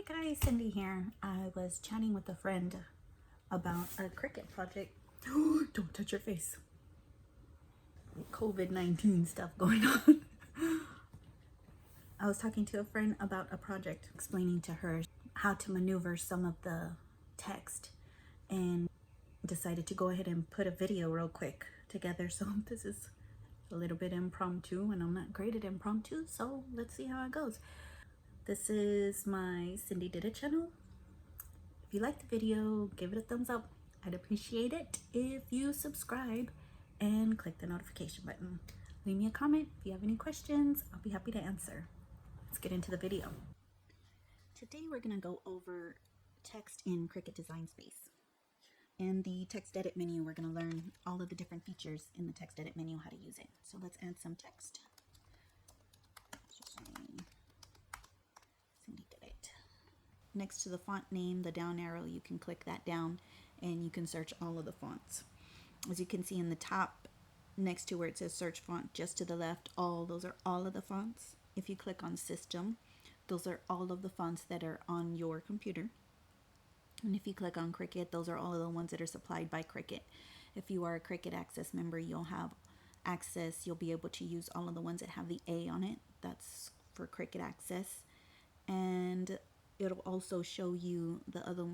Hi guys, Cindy here. I was chatting with a friend about a Cricut project. Don't touch your face. COVID-19 stuff going on. I was talking to a friend about a project, explaining to her how to maneuver some of the text, and decided to go ahead and put a video real quick together. So this is a little bit impromptu, and I'm not great at impromptu, so let's see how it goes. This is my Cindy Did It channel. If you like the video, give it a thumbs up. I'd appreciate it if you subscribe and click the notification button. Leave me a comment if you have any questions. I'll be happy to answer. Let's get into the video. Today we're going to go over text in Cricut Design Space. In the text edit menu, we're going to learn all of the different features in the text edit menu, how to use it. So let's add some text. Let's just say Cindy did it. Next to the font name, the down arrow, you can click that down and you can search all of the fonts. As you can see in the top, next to where it says search font, just to the left, those are all of the fonts. If you click on system, those are all of the fonts that are on your computer. And if you click on Cricut, those are all of the ones that are supplied by Cricut. If you are a Cricut Access member, you'll have access. You'll be able to use all of the ones that have the A on it. That's for Cricut Access. And it'll also show you the other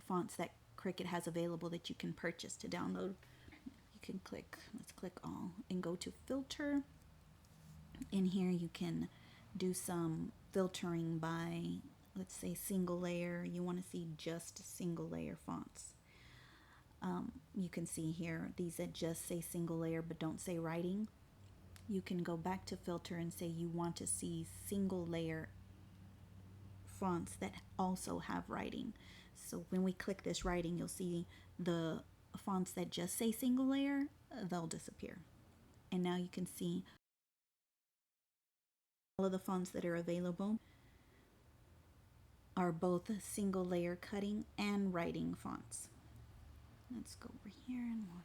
fonts that Cricut has available that you can purchase to download. You can click, let's click all and go to filter. In here you can do some filtering by, let's say, single layer. You want to see just single layer fonts. You can see here these that just say single layer but don't say writing. You can go back to filter and say you want to see single layer fonts that also have writing. So when we click this writing, you'll see the fonts that just say single layer, they'll disappear. And now you can see all of the fonts that are available are both single layer cutting and writing fonts. Let's go over here and we'll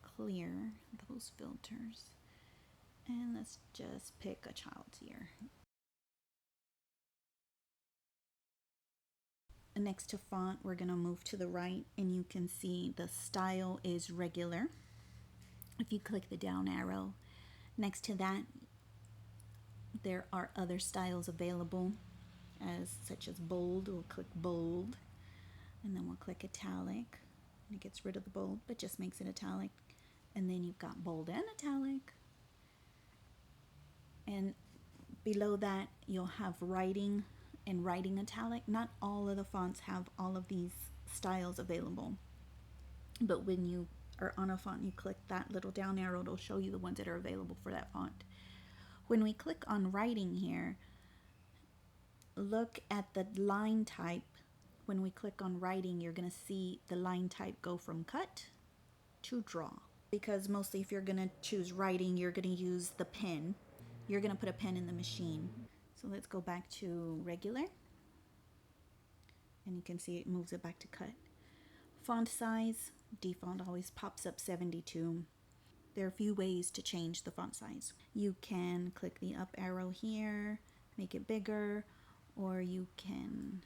clear those filters. And let's just pick a child's ear. Next to font, we're going to move to the right and you can see the style is regular. If you click the down arrow, next to that there are other styles available, such as bold. We'll click bold and then we'll click italic. It gets rid of the bold but just makes it italic. And then you've got bold and italic. And below that you'll have writing and writing italic. Not all of the fonts have all of these styles available, but when you are on a font, you click that little down arrow, it'll show you the ones that are available for that font. When we click on writing here, look at the line type. When we click on writing, you're going to see the line type go from cut to draw, because mostly if you're going to choose writing, you're going to use the pen. You're going to put a pen in the machine. So let's go back to regular, and you can see it moves it back to cut. Font size, default always pops up 72. There are a few ways to change the font size. You can click the up arrow here, make it bigger, or you can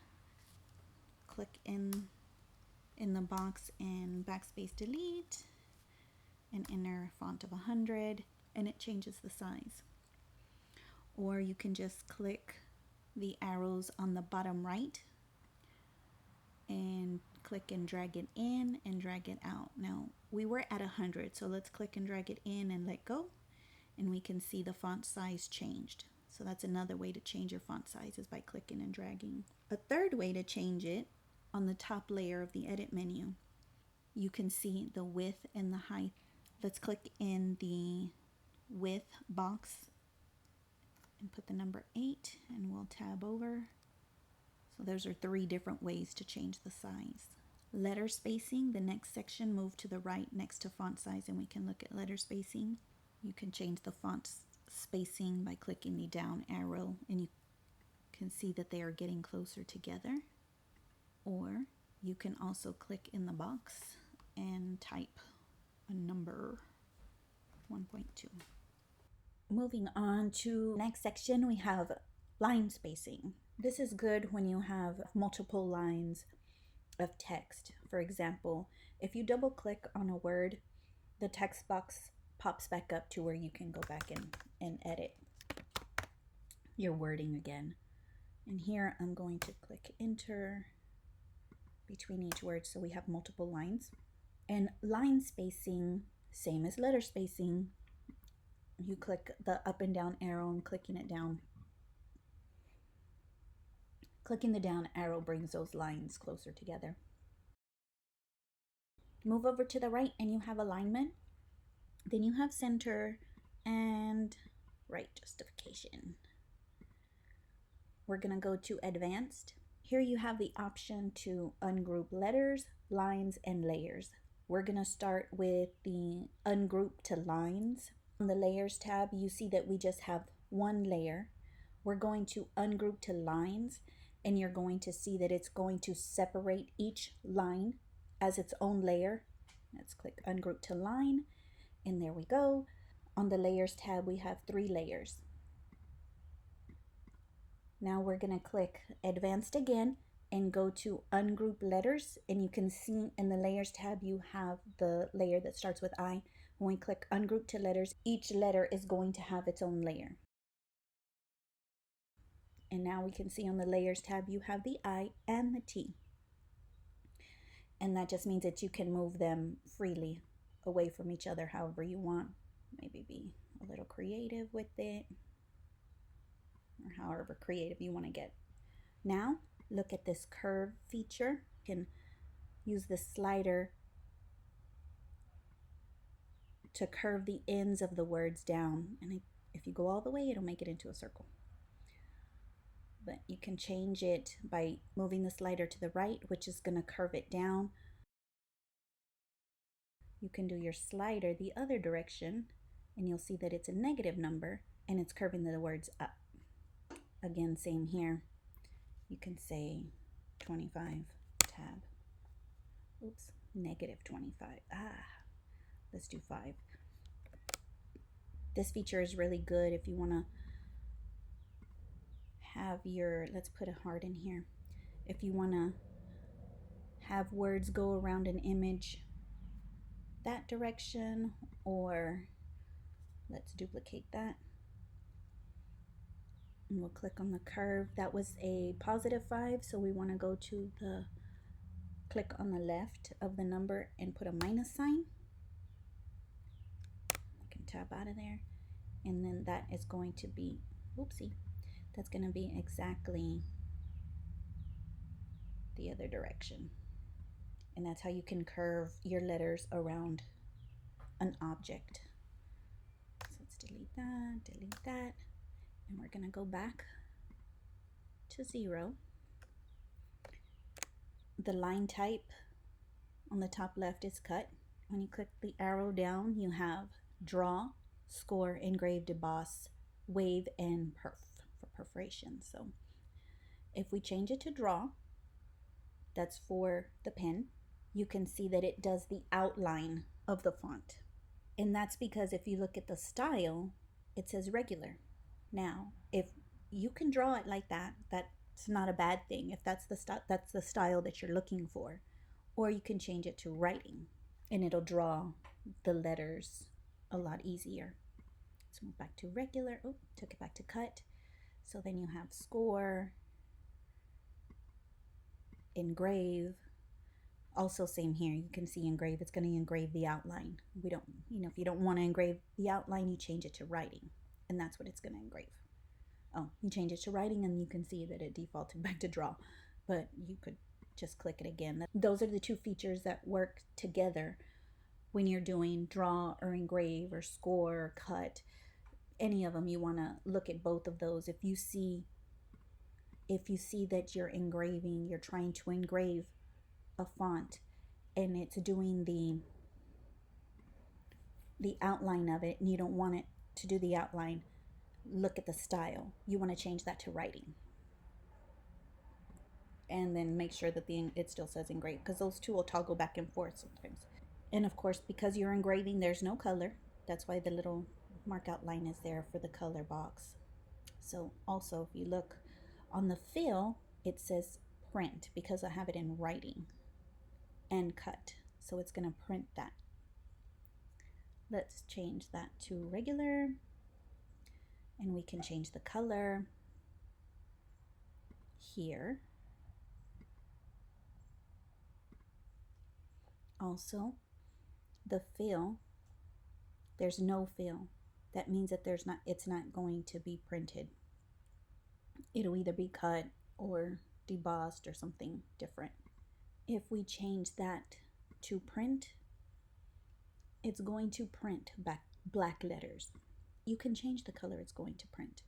click in the box and backspace delete and enter a font of 100, and it changes the size. Or you can just click the arrows on the bottom right and click and drag it in and drag it out. Now we were at 100, so let's click and drag it in and let go, and we can see the font size changed. So that's another way to change your font size, is by clicking and dragging. A third way to change it, on the top layer of the edit menu, you can see the width and the height. Let's click in the width box and put the number 8, and we'll tab over. So those are 3 different ways to change the size. Letter spacing, the next section, move to the right next to font size and we can look at letter spacing. You can change the font spacing by clicking the down arrow, and you can see that they are getting closer together. Or you can also click in the box and type a number 1.2. Moving on to next section, we have line spacing. This is good when you have multiple lines of text. For example, if you double click on a word, the text box pops back up to where you can go back and edit your wording again. And here I'm going to click enter between each word so we have multiple lines. And line spacing, same as letter spacing. You click the up and down arrow and clicking it down. Clicking the down arrow brings those lines closer together. Move over to the right and you have alignment. Then you have center and right justification. We're going to go to advanced. Here you have the option to ungroup letters, lines, and layers. We're going to start with the ungroup to lines. On the layers tab, you see that we just have one layer. We're going to ungroup to lines, and you're going to see that it's going to separate each line as its own layer. Let's click ungroup to line, and there we go. On the layers tab, we have 3 layers. Now we're going to click advanced again and go to ungroup letters, and you can see in the layers tab you have the layer that starts with I. When we click ungroup to letters, each letter is going to have its own layer. And now we can see on the layers tab you have the I and the T. And that just means that you can move them freely away from each other however you want. Maybe be a little creative with it, or however creative you want to get. Now look at this curve feature. You can use the slider to curve the ends of the words down, and if you go all the way, it'll make it into a circle. But you can change it by moving the slider to the right, which is going to curve it down. You can do your slider the other direction, and you'll see that it's a negative number and it's curving the words up. Again, same here. You can say 25 tab. Oops, negative 25. Let's do 5. This feature is really good if you want to have your, let's put a heart in here. If you want to have words go around an image that direction, or let's duplicate that. And we'll click on the curve. That was a +5, so we want to go to the, click on the left of the number and put a minus sign. I can tab out of there, and then that is going to be, oopsie, that's going to be exactly the other direction. And that's how you can curve your letters around an object. So let's delete that, and we're going to go back to 0. The line type on the top left is cut. When you click the arrow down, you have draw, score, engrave, emboss, wave, and perf for perforation. So if we change it to draw, that's for the pen, you can see that it does the outline of the font. And that's because if you look at the style, it says regular. Now, if you can draw it like that, that's not a bad thing if that's the style that you're looking for. Or you can change it to writing, and it'll draw the letters a lot easier. Let's move back to regular. Oh, took it back to cut. So then you have score, engrave. Also same here, you can see engrave, it's going to engrave the outline. We don't, if you don't want to engrave the outline, you change it to writing, and that's what it's going to engrave. Oh, you change it to writing, and you can see that it defaulted back to draw, but you could just click it again. Those are the 2 features that work together when you're doing draw or engrave or score or cut. Any of them, you want to look at both of those. If you see that you're engraving, you're trying to engrave a font and it's doing the outline of it, and you don't want it to do the outline, look at the style. You want to change that to writing, and then make sure that it still says engrave, because those 2 will toggle back and forth sometimes. And of course, because you're engraving, there's no color. That's why the little mark out line is there for the color box. So also, if you look On the fill, it says print because I have it in writing and cut. So it's going to print that. Let's change that to regular, and we can change the color here. Also, the fill, there's no fill. That means that it's not going to be printed. It'll either be cut or debossed or something different. If we change that to print, it's going to print black letters. You can change the color it's going to print.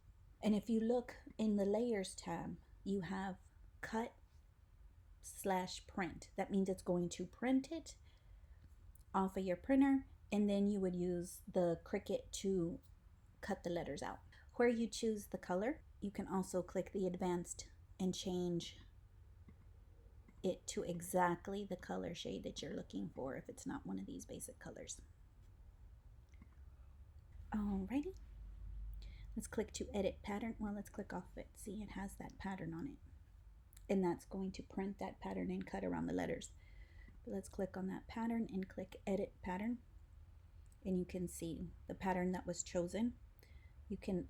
And if you look in the layers tab, you have cut/print. That means it's going to print it off of your printer, and then you would use the Cricut to cut the letters out. Where you choose the color, you can also click the advanced and change it to exactly the color shade that you're looking for if it's not one of these basic colors. Alrighty, let's click to edit pattern. Well, let's click off it. See, it has that pattern on it, and that's going to print that pattern and cut around the letters. But let's click on that pattern and click edit pattern, and you can see the pattern that was chosen. You can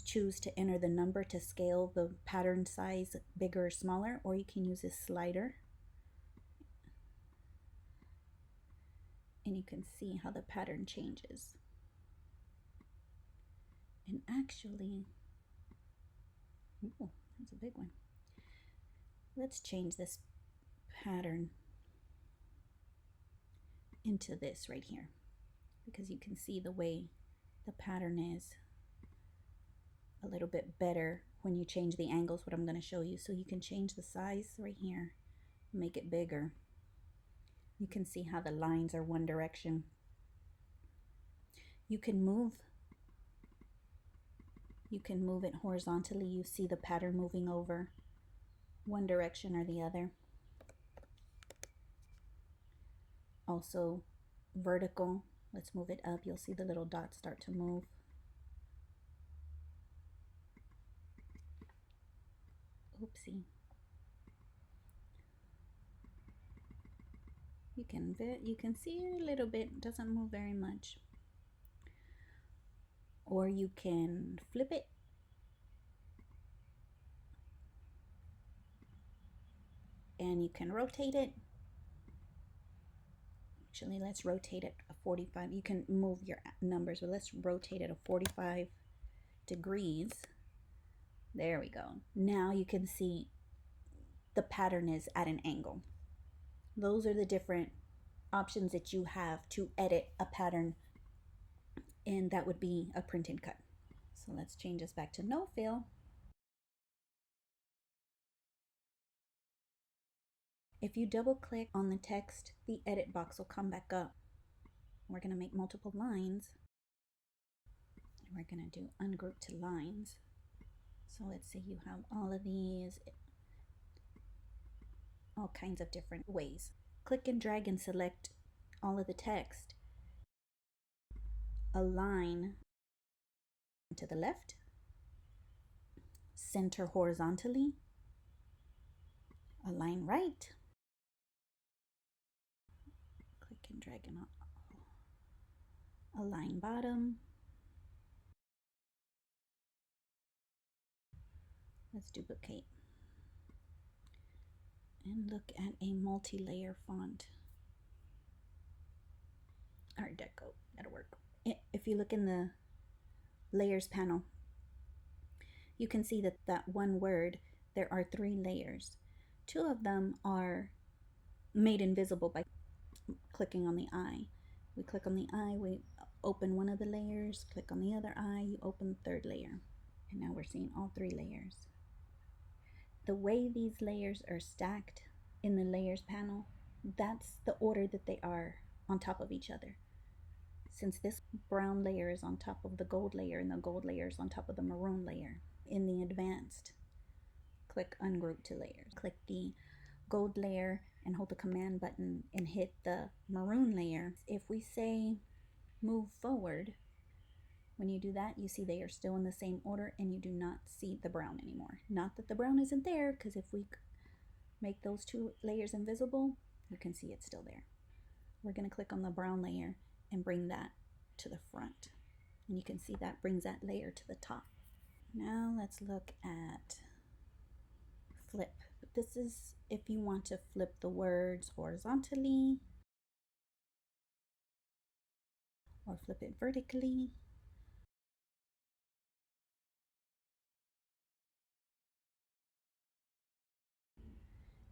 choose to enter the number to scale the pattern size bigger or smaller, or you can use this slider, and you can see how the pattern changes. And actually, oh, that's a big one. Let's change this pattern into this right here, because you can see the way the pattern is a little bit better when you change the angles, what I'm going to show you. So you can change the size right here, make it bigger. You can see how the lines are one direction. You can move it horizontally. You see the pattern moving over one direction or the other. Also vertical, let's move it up. You'll see the little dots start to move. Oopsie. You can see it a little bit, it doesn't move very much. Or you can flip it. And you can rotate it. Actually, let's rotate it a 45. You can move your numbers, but let's rotate it a 45 degrees. There we go. Now you can see the pattern is at an angle. Those are the different options that you have to edit a pattern, and that would be a print and cut. So let's change this back to no fill. If you double click on the text, the edit box will come back up. We're going to make multiple lines. We're going to do ungroup to lines. So let's say you have all of these, all kinds of different ways. Click and drag and select all of the text. Align to the left, center horizontally, align right, click and drag and align bottom. Let's duplicate and look at a multi-layer font. Art Deco, that'll work. If you look in the layers panel, you can see that one word, there are 3 layers. 2 of them are made invisible by clicking on the eye. We click on the eye, we open one of the layers, click on the other eye, you open the 3rd layer. And now we're seeing all 3 layers. The way these layers are stacked in the layers panel, that's the order that they are on top of each other. Since this brown layer is on top of the gold layer and the gold layer is on top of the maroon layer. In the advanced, click ungroup to layers. Click the gold layer and hold the command button and hit the maroon layer. If we say move forward, When you do that, you see they are still in the same order and you do not see the brown anymore. Not that the brown isn't there, because if we make those two layers invisible, you can see it's still there. We're going to click on the brown layer and bring that to the front. And you can see that brings that layer to the top. Now let's look at flip. This is if you want to flip the words horizontally or flip it vertically.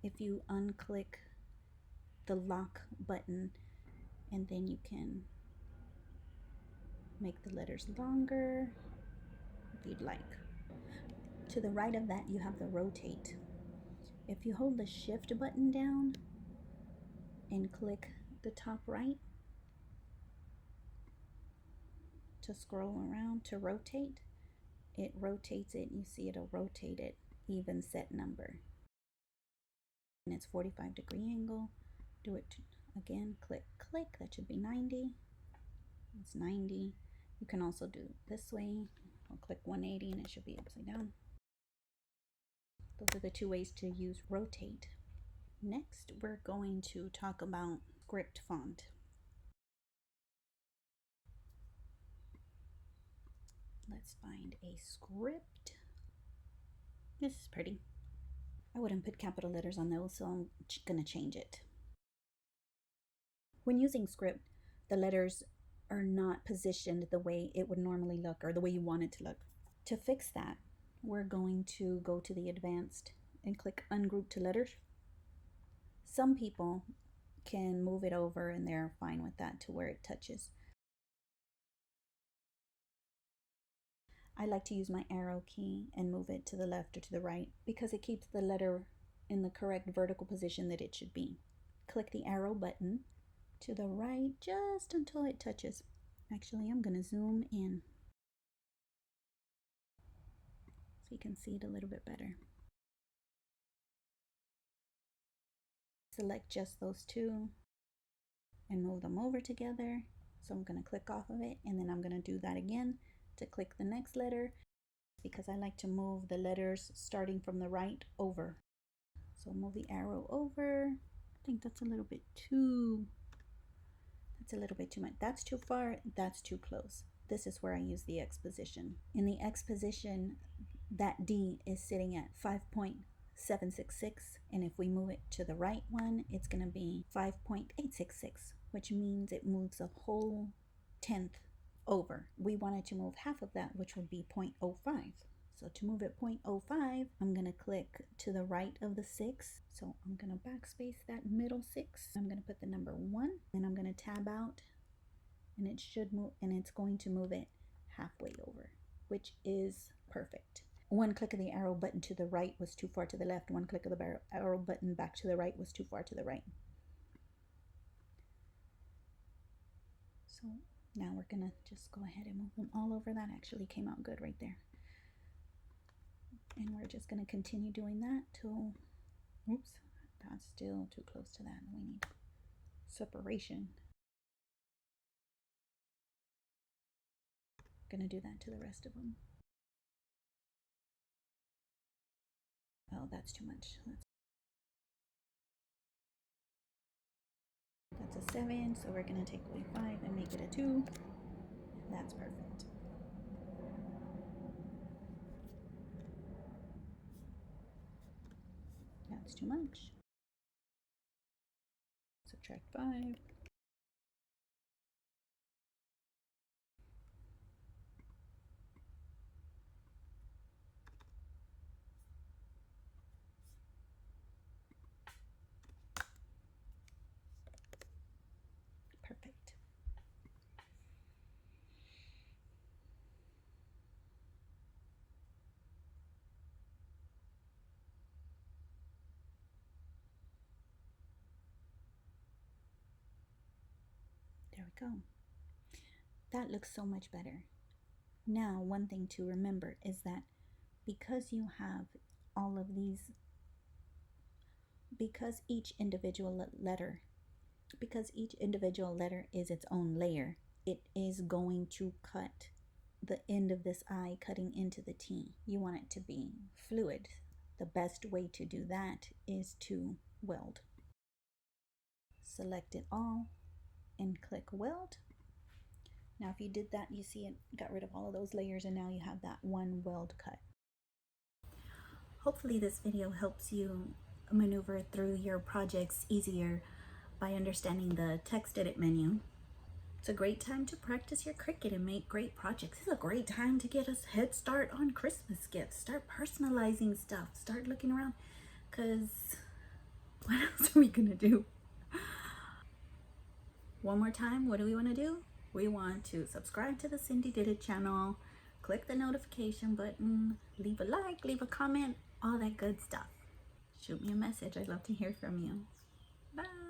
If you unclick the lock button, and then you can make the letters longer if you'd like. To the right of that, you have the rotate. If you hold the shift button down and click the top right to scroll around to rotate, it rotates it. You see it'll rotate it even set number. And it's 45-degree angle. Do it again, click, that should be 90. It's 90. You can also do it this way. I'll click 180 and it should be upside down. Those are the two ways to use rotate. Next, we're going to talk about script font. Let's find a script. This is pretty. I wouldn't put capital letters on those, so I'm gonna change it. When using script, the letters are not positioned the way it would normally look or the way you want it to look. To fix that, we're going to go to the advanced and click ungroup to letters. Some people can move it over and they're fine with that to where it touches. I like to use my arrow key and move it to the left or to the right because it keeps the letter in the correct vertical position that it should be. Click the arrow button to the right just until it touches. Actually, I'm going to zoom in so you can see it a little bit better. Select just those two and move them over together. So I'm going to click off of it and then I'm going to do that again to click the next letter because I like to move the letters starting from the right over. So move the arrow over. I think that's a little bit too much. That's too far, that's too close. This is where I use the X position. In the X position, that D is sitting at 5.766, and if we move it to the right one, it's going to be 5.866, which means it moves a whole tenth over. We wanted to move half of that, which would be 0.05. So to move it 0.05, I'm going to click to the right of the 6. So I'm going to backspace that middle 6. I'm going to put the number 1, and I'm going to tab out, and it should move, and it's going to move it halfway over, which is perfect. One click of the arrow button to the right was too far to the left. One click of the arrow button back to the right was too far to the right. So now we're going to just go ahead and move them all over. That actually came out good right there. And we're just going to continue doing that till, oops, that's still too close to that. We need separation. Going to do that to the rest of them. Oh, that's too much. That's a 7, so we're going to take away 5 and make it a 2. That's perfect. That's too much. Subtract 5. Perfect. There we go. That looks so much better. Now, one thing to remember is that because you have all of these, because each individual letter is its own layer, it is going to cut the end of this eye cutting into the T. You want it to be fluid. The best way to do that is to weld. Select it all and click weld. Now if you did that, you see it got rid of all of those layers and now you have that one weld cut. Hopefully this video helps you maneuver through your projects easier by understanding the text edit menu. It's a great time to practice your Cricut and make great projects. It's a great time to get a head start on Christmas gifts. Start personalizing stuff. Start looking around, because what else are we gonna do? One more time, what do we want to do? We want to subscribe to the Cindy Did It channel, click the notification button, leave a like, leave a comment, all that good stuff. Shoot me a message. I'd love to hear from you. Bye.